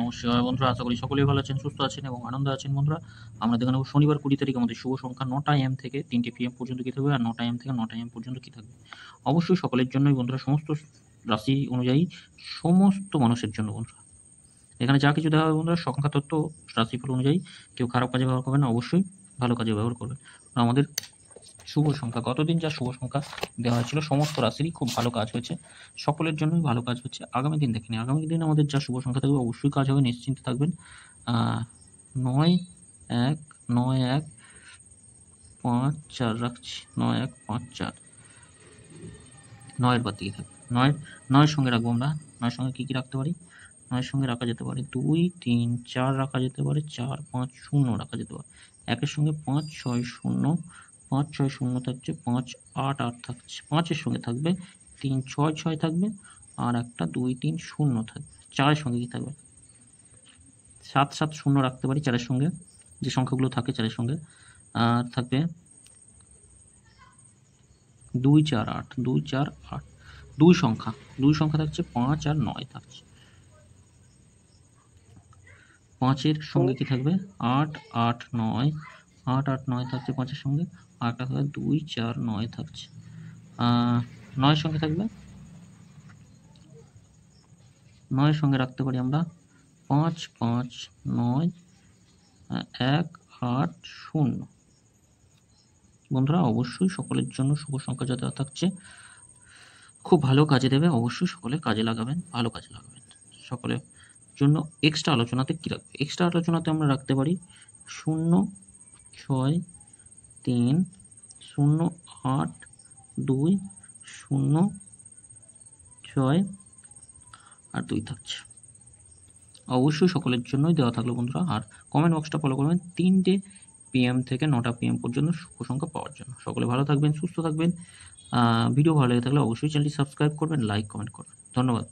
নমস্কার বন্ধুরা, আশা করি সকলেই ভালো আছেন, সুস্থ আছেন এবং আনন্দে আছেন। বন্ধুরা, আমরা দেখে নেব শনিবার 20 তারিখ আমাদের শুভ সংখ্যা 9টা AM থেকে 3টে PM পর্যন্ত কী থাকবে, আর 9টা AM থেকে 9টা AM পর্যন্ত কী থাকবে। অবশ্যই সকলের জন্যই বন্ধুরা, সমস্ত রাশি অনুযায়ী সমস্ত মানুষের জন্য বন্ধুরা। এখানে যা কিছু দেওয়া হবে বন্ধুরা, সংখ্যা তত্ত্ব রাশিফল অনুযায়ী। কেউ খারাপ কাজে ব্যবহার করবেন না, অবশ্যই ভালো কাজে ব্যবহার করবেন। আমাদের শুভ সংখ্যা গতদিন যা শুভ সংখ্যা দেওয়া হয়েছিল সমস্ত রাশিরই খুব ভালো কাজ হয়েছে, সকলের জন্যই ভালো কাজ হচ্ছে। আগামী দিন দেখেনি, আগামী দিন আমাদের যা শুভ সংখ্যা থাকবে অবশ্যই কাজ হবে, নিশ্চিন্তে থাকবেন। 9-1-9-1-5-4 রাখছি, 9-1-5-4, 9-এর বাদ দিকে থাকবে। 9-9-এর সঙ্গে রাখবো আমরা। 9-এর সঙ্গে কী কী রাখতে পারি? 9-এর সঙ্গে রাখা যেতে পারে 2-3-4 রাখা যেতে পারে, 4-5-0 রাখা যেতে পারে। 1-এর সঙ্গে 5-6-0, 5-6-0 থাকছে, 5-8-8 থাকছে। 5-এর সঙ্গে থাকবে 3-6-6 থাকবে, আর একটা 2-3-0 থাকবে। 4-এর সঙ্গে কী থাকবে? 7-7-0 রাখতে পারি 4-এর সঙ্গে, যে সংখ্যাগুলো থাকে 4-এর সঙ্গে। আর থাকবে 2-4-8, 2-4-8, দুই সংখ্যা থাকছে, 5 আর 9 থাকছে। 5-এর সঙ্গে কী থাকবে? 8-8-9, 8-8-9 থাকছে 5-এর সঙ্গে, আর একটা থাকবে 2-4-9 থাকছে। 9-এর সঙ্গে থাকবে, 9-এর সঙ্গে রাখতে পারি আমরা 5-5-9-1-8-0। বন্ধুরা, অবশ্যই সকলের জন্য শুভ সংখ্যা যা দেওয়া থাকছে খুব ভালো কাজে দেবে, অবশ্যই সকলে কাজে লাগাবেন, ভালো কাজে লাগাবেন। সকলের জন্য এক্সট্রা আলোচনাতে কী রাখবে? এক্সট্রা আলোচনাতে আমরা রাখতে পারি 0-6-3-0-8-2-0-6 আর 2 থাকছে। অবশ্যই সকলের জন্যই দেওয়া থাকলো বন্ধুরা। আর কমেন্ট বক্সটা ফলো করবেন 3টে PM থেকে 9টা PM পর্যন্ত শুভ সংখ্যা পাওয়ার জন্য। সকলে ভালো থাকবেন, সুস্থ থাকবেন। ভিডিও ভালো লেগে থাকলে অবশ্যই চ্যানেলটি সাবস্ক্রাইব করবেন, লাইক কমেন্ট করবেন। ধন্যবাদ।